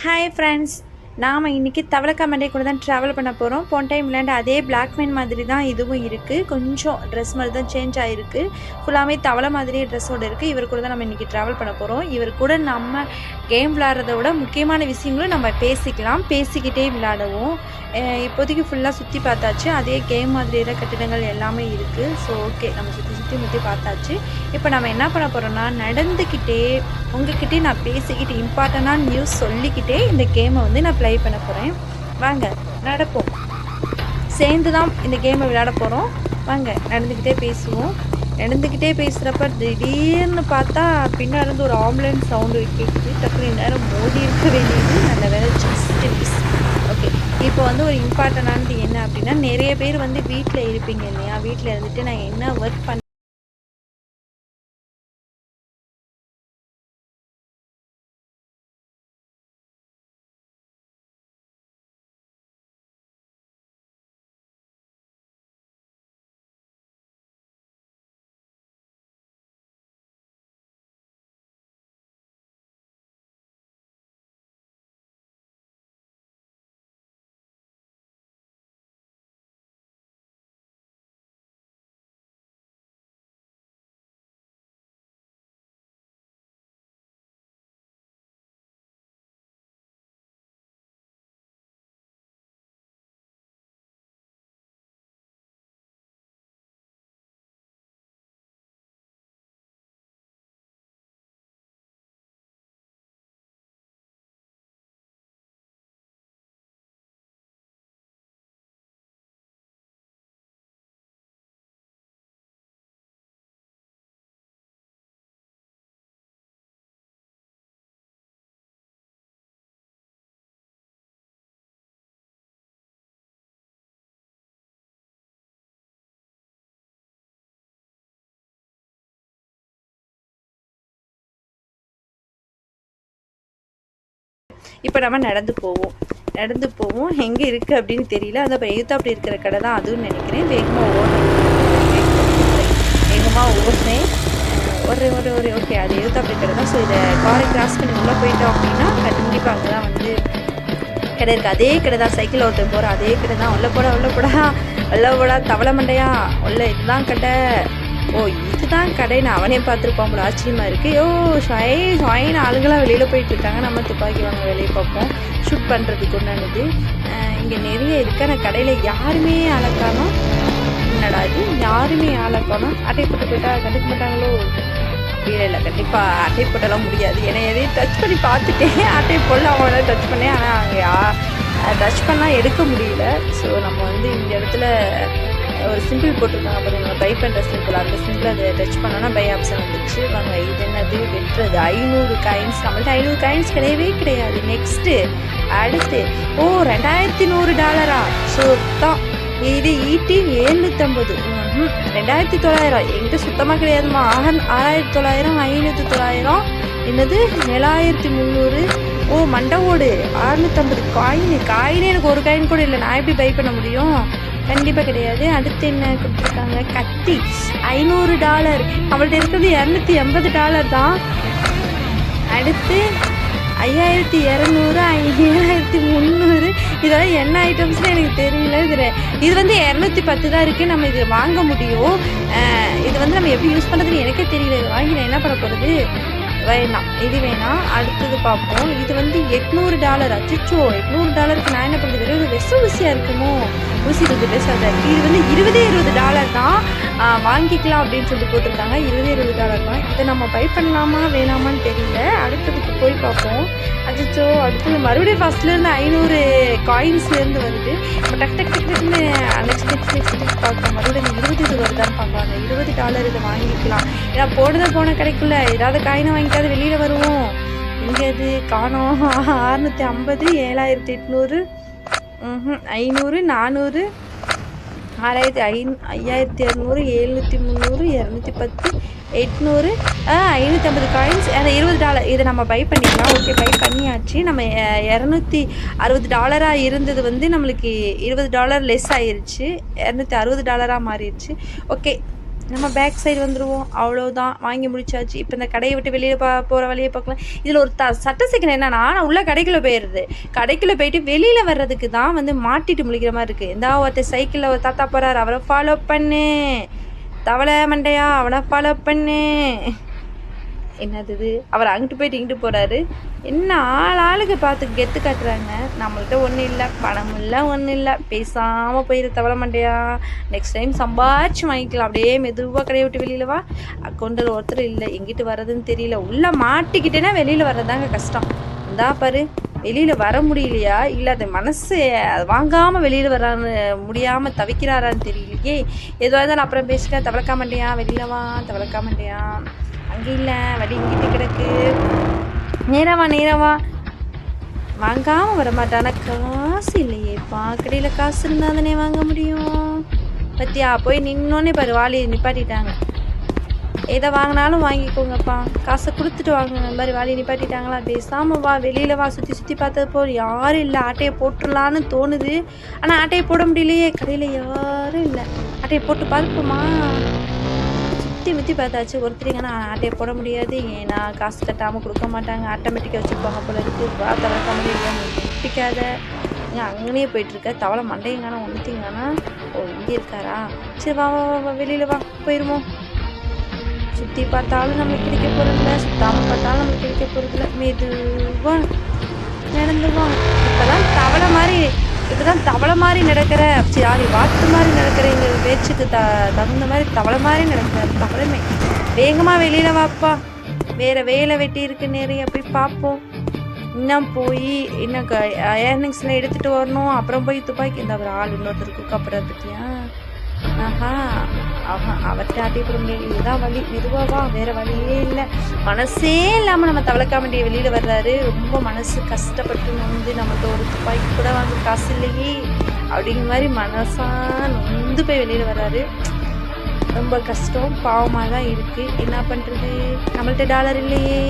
Hi friends, நாம் இன்றைக்கி தவளக்கா Monday கூட தான் ட்ராவல் பண்ண போகிறோம். போன டைம் விளையாண்ட அதே பிளாக்மேன் மாதிரி தான் இதுவும் இருக்குது. கொஞ்சம் ட்ரெஸ் மாதிரி தான் சேஞ்ச் ஆகிருக்கு. ஃபுல்லாகவே தவளை மாதிரியே ட்ரெஸ்ஸோடு இருக்குது. இவர் கூட தான் நம்ம இன்றைக்கி ட்ராவல் பண்ண போகிறோம். இவர் கூட நம்ம கேம் விளையாடுறத விட முக்கியமான விஷயங்களும் நம்ம பேசிக்கிட்டே விளையாடுவோம். இப்போதைக்கு ஃபுல்லாக சுற்றி பார்த்தாச்சு. அதே கேம் மாதிரியான கட்டிடங்கள் எல்லாமே இருக்குது. ஸோ ஓகே, நம்ம சுற்றி பார்த்தாச்சு. இப்போ நம்ம என்ன பண்ண போகிறோம்னா, நடந்துக்கிட்டே உங்ககிட்டே நான் பேசிக்கிட்டு இம்பார்ட்டண்டான நியூஸ் சொல்லிக்கிட்டே இந்த கேமை வந்து நான் ப்ளே பண்ண போகிறேன். வாங்க நடப்போம், சேர்ந்து தான் இந்த கேமை விளையாட போகிறோம். வாங்க நடந்துக்கிட்டே பேசுவோம். நடந்துக்கிட்டே பேசுகிறப்ப திடீர்னு பார்த்தா பின்னாடி ஒரு ஆம்புலன்ஸ் சவுண்டு கேட்குது. டக்குனு நேரம் மோதி இருக்க வேண்டியது நல்ல வேலை ஜஸ்ட். ஓகே, இப்போ வந்து ஒரு இம்பார்ட்டண்டானது என்ன அப்படின்னா, நிறைய பேர் வந்து வீட்டில் இருப்பீங்க இல்லையா? வீட்டில் இருந்துட்டு நான் என்ன ஒர்க் பண்ண இப்போ நம்ம நடந்து போவோம். எங்கே இருக்குது அப்படின்னு தெரியல. அந்த எய்த்து அப்படி இருக்கிற கடை தான் அதுவும் நினைக்கிறேன். வேகமாக ஓடுறேன். ஓகே, அது எய்த்து அப்படி கடை தான். ஸோ இதை காரை கிராஸ் பண்ணி உள்ளே போயிட்டோம் அப்படின்னா கண்டிப்பாக அங்கே தான் வந்து கடை இருக்குது. அதே கடை தான், சைக்கிள் ஒருத்தர் போகிற அதே கடை தான். உள்ள போடா தவளை மண்டையா, இதுதான் கடை. ஓ, இதுதான் கடைன்னு அவனே பார்த்துருப்பான் போல. ஆச்சரியமாக இருக்குது. ஷாயின் ஆளுங்களாம் வெளியில் போயிட்டுருக்காங்க. நம்ம துப்பாக்கி வாங்க வெளியே பார்ப்போம். ஷூட் பண்ணுறதுக்கு உண்டானது இங்கே நிறைய இருக்குது. ஆனால் கடையில் யாருமே ஆளக்கானோம். என்னடா இது, யாருமே ஆளக்கானோம். அட்டை போட்டு போயிட்டா கண்டுக்க மாட்டாங்களோ? இல்லை, கண்டிப்பாக அட்டை போட்டெல்லாம் முடியாது. ஏன்னா எதையும் டச் பண்ணி பார்த்துட்டேன். அட்டை போடல அவனை டச் பண்ணேன். ஆனால் அங்கே டச் பண்ணால் எடுக்க முடியல. ஸோ நம்ம வந்து இந்த இடத்துல ஒரு சிம்பிள் போட்டிருக்காங்க பார்த்தீங்களா, பை பண்ணுற சிம்பிள். அந்த சிம்பிள் அதை டச் பண்ணோன்னா பை ஆப்ஷன் வந்துச்சு. வாங்க, இது என்னது, வெட்டுறது 500 காயின்ஸ். நம்மள்ட்ட 500 காயின்ஸ் கிடையாது. நெக்ஸ்ட்டு அடுத்து $2100. ஸோ தான் இது ஈட்டி 750. 2900. எங்கிட்ட சுத்தமாக கிடையாதுமா. 6900, 5900. என்னது 7300. மண்டை ஓடு. 650 காயினே எனக்கு ஒரு காயின் கூட இல்லை. நான் எப்படி பை பண்ண முடியும்? கண்டிப்பாக கிடையாது. அடுத்து என்ன கொடுத்துருக்காங்க, கத்தி $500. நம்மள்ட்ட இருக்கிறது $280 தான். அடுத்து 5200, 7300. இதெல்லாம் என்ன ஐட்டம்ஸ்னு எனக்கு தெரியல. இது வந்து 210 தான் இருக்குது. நம்ம இது வாங்க முடியும். இது வந்து நம்ம எப்படி யூஸ் பண்ணுறதுன்னு எனக்கே தெரியல. இது வாங்கி நான் என்ன பண்ண போகிறது? வேணாம், இது வேணாம். அடுத்தது பார்ப்போம். இது வந்து $800. அச்சோ, $800 நான் என்ன பண்ணுறது? வெறும் ஊசியாக இருக்குமோ? ஊசி கொஞ்சம் பேசாத. இது வந்து $20 தான். வாங்கிக்கலாம் அப்படின்னு சொல்லிட்டு போட்டிருக்காங்க. $20 தான். இதை நம்ம பை பண்ணலாமா வேணாமான்னு தெரியல. அடுத்ததுக்கு போய் பார்ப்போம். அச்சோ, அடுத்தது மறுபடியும் ஃபஸ்ட்லேருந்து 500 காயின்ஸ்லேருந்து வருது. இப்போ டக்குன்னு நெக்ஸ்ட் பார்க்கலாம். மறுபடியும் 20 வருதான்னு பார்க்கலாம். $20 இதை வாங்கிக்கலாம். ஏன்னா போன கடைக்குள்ள ஏதாவது காயினை வாங்கிக்காது வெளியில் வருவோம். இங்கே இது காணோம். 650, 7800, 500, 400, 6200, 7300, 210, 800, 550 காயின்ஸ். அந்த $20 இதை நம்ம பை பண்ணிக்கலாம். ஓகே, பை பண்ணியாச்சு. நம்ம $260 இருந்தது வந்து நம்மளுக்கு $20 லெஸ் ஆயிடுச்சு. $260 மாறிடுச்சு. ஓகே, நம்ம பேக் சைடு வந்துடுவோம். அவ்வளோதான், வாங்கி முடிச்சாச்சு. இப்போ இந்த கடையை விட்டு வெளியில் போகிற வழியை பார்க்கலாம். இதில் ஒரு சட்ட சிக்கல் என்னன்னா, நான் உள்ள கடைக்குள்ளே போயிடுறது. கடைக்குள்ளே போயிட்டு வெளியில் வர்றதுக்கு தான் வந்து மாட்டிட்டு முழிக்கிற மாதிரி இருக்குது. எந்த ஒருத்தர் சைக்கிளில் ஒரு தாத்தா போகிறார், அவரை ஃபாலோ பண்ணு. தவளை மண்டையா, அவனை ஃபாலோ பண்ணு. என்னது இது, அவர் அங்கிட்டு போயிட்டு இங்கிட்டு போகிறாரு. என்ன ஆளுக்கு பார்த்து கெத்து காட்டுறாங்க. நம்மள்கிட்ட ஒன்றும் இல்லை, பணம் இல்லை, ஒன்றும் இல்லை. பேசாமல் போயிரு தவளை மண்டையா. நெக்ஸ்ட் டைம் சம்பாரிச்சு வாங்கிக்கலாம். அப்படியே மெதுவாக கடையை விட்டு வெளியில் வா. அக்கௌண்டில் ஒருத்தர் இல்லை, எங்கிட்டு வர்றதுன்னு தெரியல. உள்ளே மாட்டிக்கிட்டேன்னா வெளியில் வர்றதாங்க கஷ்டம். இந்தா பாரு, வெளியில் வர முடியலையா, இல்லை அது மனசு வாங்காமல் வெளியில் வர முடியாமல் தவிக்கிறாரான்னு தெரியலையே. எதுவாக இருந்தாலும் அப்புறம் பேசிட்டா. தவளக்கா மண்டையா, வெளியில் வா. தவளக்கா மண்டையா, அங்கே இல்லை, வடி இங்கிட்டு கிடக்கு. நேரவா வாங்காமல் வரமாட்டானா. காசு இல்லையேப்பா, கடையில் காசு இருந்தால் தானே வாங்க முடியும். பத்தியா, போய் நின்னோன்னே பாரு, வாளியை நிப்பாட்டிட்டாங்க. எதை வாங்கினாலும் வாங்கிக்கோங்கப்பா, காசை கொடுத்துட்டு வாங்க. இந்த மாதிரி வாளியை நிப்பாட்டிட்டாங்களா. பேசாமல் வா, வெளியில் வா. சுற்றி பார்த்தது போல் யாரும் இல்லை. ஆட்டையை போட்டுடலான்னு தோணுது, ஆனால் ஆட்டையை போட முடியலையே. கடையில் யாரும் இல்லை. ஆட்டையை போட்டு பார்ப்போமா. சுற்றி பார்த்தாச்சு. ஒருத்தரிங்கன்னா ஆட்டையை போட முடியாது, ஏன்னா காசு கட்டாமல் கொடுக்க மாட்டாங்க. ஆட்டோமேட்டிக்காக வச்சுருப்பாங்க போல இருக்குது. வா, தவளை முடியாது, பிடிக்காத. இங்கே அங்கேயே போயிட்டுருக்க. தவளை மண்டையங்கானா ஒன்றுத்திங்கானா. ஓ, இங்கே இருக்காரா. சரி, வா வா வா, வெளியில் வா, போயிடுவோம். சுற்றி பார்த்தாலும் நம்மளுக்கு கிடைக்க போகிறதில்ல, சுத்தாமல் பார்த்தாலும் நம்மளுக்கு கிடைக்க போகிறதில்ல. மெதுவா நடந்துவான். இப்போதான் தவளை மாதிரி நடக்கிற, சரி வாத்து மாதிரி நடக்கிற எங்கள் பேச்சுக்கு தகுந்த மாதிரி தவளை மாதிரி நடக்கிறாரு. தவளைமே வேகமாக வெளியில் வாப்பா. வேறு வேலை வெட்டி இருக்கு நிறைய, போய் பார்ப்போம். இன்னும் போய் இன்னும் ஏர்னிங்ஸ்லாம் எடுத்துகிட்டு வரணும். அப்புறம் போய் துப்பாக்கி இந்த ஒரு ஆள் இன்னொருத்தருக்கு கூப்பிட்றது பற்றியா. அவர்கிட்ட ஆட்டி போட முடியாது. இதுதான் வழி, மெதுவாவா, வேறு வழியே இல்லை. மனசே இல்லாமல் நம்ம தவளக்காமண்டியை வெளியில் வர்றாரு. ரொம்ப மனசு கஷ்டப்பட்டு நொந்து, நம்மகிட்ட ஒரு துப்பாக்கி கூட வாங்க காசு இல்லையே அப்படிங்கிற மாதிரி மனசாக நொந்து போய் வெளியில் வர்றாரு. ரொம்ப கஷ்டம், பாவமாக தான் இருக்குது. என்ன பண்ணுறது, நம்மள்கிட்ட டாலர் இல்லையே.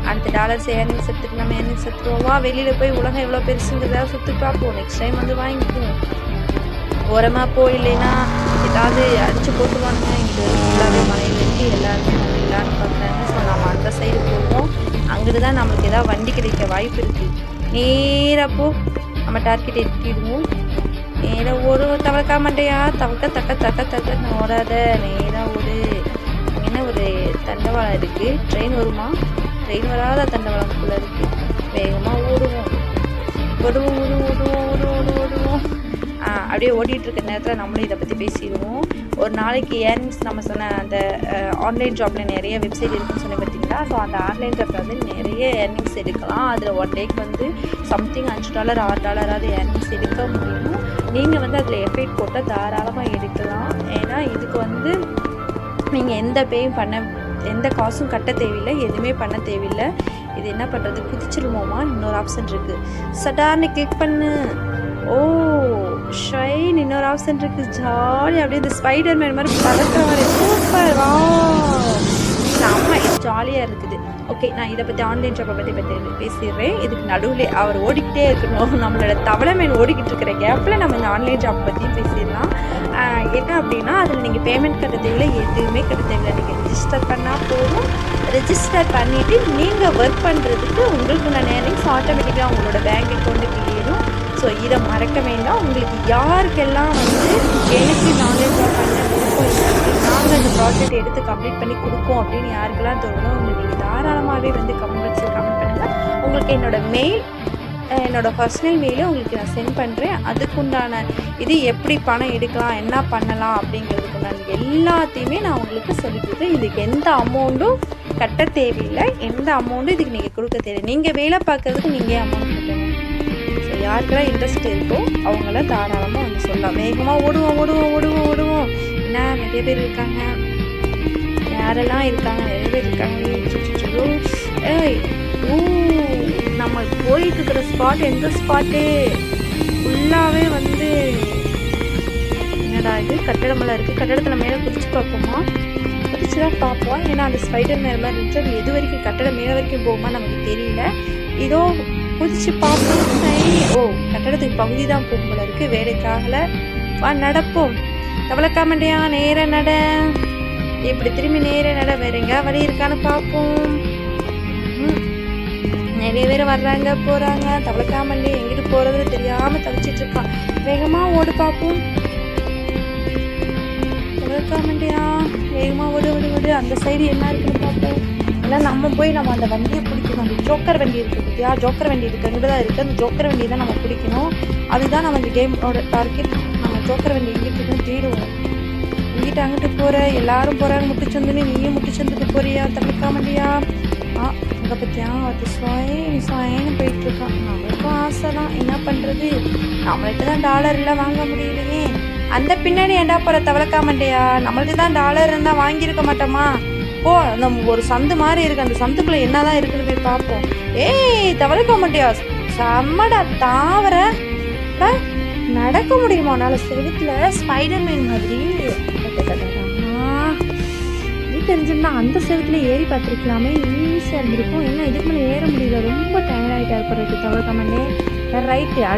அடுத்த டாலர்ஸ் ஏர்னிங்ஸ் எடுத்துட்டு நம்ம ஏர்னிங்ஸ் எடுத்துருவோம். வா, வெளியில் போய் உலகம் எவ்வளோ பெருசுங்கிறதா சுற்றி பார்ப்போம். நெக்ஸ்ட் டைம் வந்து வாங்கிக்குவோம். ஓரமாக போயில்லைன்னா ஏதாவது அடித்து போட்டுவாங்க. இங்கே ஃபுல்லாகவே மலையில் இருக்குது, எல்லாருமே இல்லான்னு பார்க்குறாங்க. ஸோ நம்ம அந்த சைடு போவோம். அங்கிட்டு தான் நம்மளுக்கு ஏதாவது வண்டி கிடைக்க வாய்ப்பு இருக்குது. நேராக போ, நம்ம டார்கெட் எட்டிடுவோம். நேராக ஒரு தவளக்கா மாட்டையா, தக்க ஓடாத, நேராக என்ன ஒரு தண்டவாளம் இருக்குது. ட்ரெயின் வருமா, ட்ரெயின் வராத தண்டவாளம்குள்ளே இருக்குது. வேகமாக ஓடுவோம். அப்படியே ஓடிட்டுருக்க நேரத்தில் நம்மளும் இதை பற்றி பேசிடுவோம். ஒரு நாளைக்கு ஏர்னிங்ஸ் நம்ம சொன்ன அந்த ஆன்லைன் ஜாப்பில் நிறைய வெப்சைட் இருக்குன்னு சொன்ன பார்த்தீங்களா. ஸோ அந்த ஆன்லைன் ஜாப்பில் வந்து நிறைய ஏர்னிங்ஸ் எடுக்கலாம். அதில் ஒன் டேக்கு வந்து சம்திங் $5 $6 ஏர்னிங்ஸ் எடுக்க முடியும். நீங்கள் வந்து அதில் எஃபெக்ட் போட்டால் தாராளமாக எடுக்கலாம். ஏன்னா இதுக்கு வந்து நீங்கள் எந்த காசும் கட்ட தேவையில்லை, எதுவுமே பண்ண தேவையில்லை. இது என்ன பண்ணுறது, குதிச்சிருமோமா, இன்னொரு ஆப்ஷன் இருக்குது. சடார்னு கிளிக் பண்ணு. ஓ, ஷைன், இன்னொரு ஆப்ஷன் இருக்குது. ஜாலியாக அப்படியே இந்த ஸ்பைடர் மேன் மாதிரி பறக்கிற மாதிரி. சூப்பர், வா, செம்ம, இது ஜாலியாக இருக்குது. ஓகே, நான் இதை பற்றி ஆன்லைன் ஷாப்பை பற்றி பேசிடுறேன். இதுக்கு நடுவில் அவர் ஓடிக்கிட்டே இருக்கணும். நம்மளோட தவளை மேன் ஓடிக்கிட்டு இருக்கிற கேப்பில் நம்ம இந்த ஆன்லைன் ஷாப்பை பற்றியும் பேசிடலாம். என்ன அப்படின்னா, அதில் நீங்கள் பேமெண்ட் கட்ட தேவையில்லை, எதுவுமே கட்ட தேவையில்லை. நீங்கள் ரெஜிஸ்டர் பண்ணால் போதும். ரெஜிஸ்டர் பண்ணிவிட்டு நீங்கள் ஒர்க் பண்ணுறதுக்கு உங்களுக்கு நான் ஏர்னிங்ஸ் ஆட்டோமேட்டிக்காக உங்களோட பேங்க் அக்கௌண்ட்டுக்கு ஏறும். ஸோ இதை மறக்க வேண்டாம். உங்களுக்கு யாருக்கெல்லாம் வந்து எனக்கு நாலேஜ் பண்ண கொடுப்போம், நாங்கள் இந்த ப்ராஜெக்ட் எடுத்து கம்ப்ளீட் பண்ணி கொடுப்போம் அப்படின்னு யாருக்கெல்லாம் தோணுதோ உங்களுக்கு நீங்கள் தாராளமாகவே வந்து கமெண்ட் பண்ணுங்கள். உங்களுக்கு என்னோடய பர்சனல் மெயிலை உங்களுக்கு நான் சென்ட் பண்ணுறேன். அதுக்குண்டான இது எப்படி பணம் எடுக்கலாம், என்ன பண்ணலாம் அப்படிங்கிறதுக்குண்டான எல்லாத்தையுமே நான் உங்களுக்கு சொல்லிக் கொடுக்குறேன். இதுக்கு எந்த அமௌண்ட்டும் கட்ட தேவையில்லை, எந்த அமௌண்ட்டும் இதுக்கு நீங்கள் கொடுக்க தேவையில்லை. நீங்கள் வேலை பார்க்குறதுக்கு நீங்கள் அமௌண்ட் கட்டணும். ஸோ யாருக்கெல்லாம் இன்ட்ரெஸ்ட் இருக்கோ அவங்கள தாராளமாக வந்து சொல்லலாம். வேகமாக ஓடுவோம். என்ன நிறைய பேர் இருக்காங்க, யாரெல்லாம் இருக்காங்க, நிறைய பேர் இருக்காங்க. நம்ம போயிட்டு இருக்கிற ஸ்பாட் எந்த ஸ்பாட்டு ஃபுல்லாகவே வந்து என்னடா இது, கட்டடமெல்லாம் இருக்குது. கட்டடத்தில் மேலே குதிச்சு பார்ப்போமா, குதிச்சு தான் பார்ப்போம். ஏன்னா அந்த ஸ்பைடர் மேலே மாதிரி இருந்துச்சு. அது எது வரைக்கும் கட்டடம் மேலே வரைக்கும் போகுமா நமக்கு தெரியல. இதோ குதிச்சு பார்ப்போம். ஓ, கட்டடத்துக்கு பகுதி தான் போகும் போல இருக்குது, வேலைக்காகல. வா, நடப்போம். தவளக்காமண்டியா, நேராக நட. இப்படி திரும்பி நேரே நட, வேற எங்கேயா வழி இருக்கான்னு பார்ப்போம். நிறைய பேர் வர்றாங்க போகிறாங்க. தவளக்காமண்டி எங்கிட்டு போகிறதுன்னு தெரியாமல் தவிச்சிட்டு இருக்கான். வேகமாக ஓடு பார்ப்போம். தவளக்காமண்டியா வேகமாக ஓடு ஓடு ஓடு. அந்த சைடு என்ன இருக்குன்னு பார்ப்போம். ஏன்னா நம்ம போய் நம்ம அந்த வண்டியை பிடிக்கணும். அந்த ஜோக்கர் வண்டி இருக்குது பார்த்தியா, ஜோக்கர் வண்டி இருக்குது, அங்கிட்டு தான் இருக்குது. அந்த ஜோக்கர் வண்டியை தான் நம்ம பிடிக்கணும். அதுதான் நம்ம இந்த கேமோட டார்கெட். நம்ம ஜோக்கர் வண்டி எங்கிட்டு இருக்குன்னு தேடுவோம். இங்கிட்ட அங்கிட்டு போகிற எல்லாரும் போகிறாங்க. முட்டுச்சந்துன்னு நீயும் முட்டுச்சந்துக்கு போறியா தவளக்காமண்டியா? அங்கே பற்றியா அது சுவாயின்னு போயிட்டுருக்கான். நம்மளுக்கும் ஆசை தான், என்ன பண்ணுறது? நம்மள்கிட்ட தான் டாலர் இல்லை, வாங்க முடியலையே. அந்த பின்னாடி ஏண்டா போகிற தவளக்காமண்டியா? நம்மள்ட்ட தான் டாலர் இருந்தால் வாங்கியிருக்க மாட்டோமா? போ, அந்த ஒரு சந்து மாதிரி இருக்குது, அந்த சந்துக்குள்ளே என்ன தான் இருக்குன்னு போய் பார்ப்போம். ஏய் தவளக்காமண்டியா, செம்மடா தாவர நடக்க முடியுமா உன்னால் செவுத்துல ஸ்பைடர்மேன் மாதிரி? தெரிஞ்சிருந்தா அந்த செவத்துல ஏறி பார்த்துருக்கலாமே, ஈஸியாக இருந்திருக்கும். என்ன இதுக்கு மேலே ஏற முடியல, ரொம்ப டயர்ட் ஆகிட்டா இருப்பறதுக்கு தவளக்காமண்டே. ரைட்டு, அடுத்து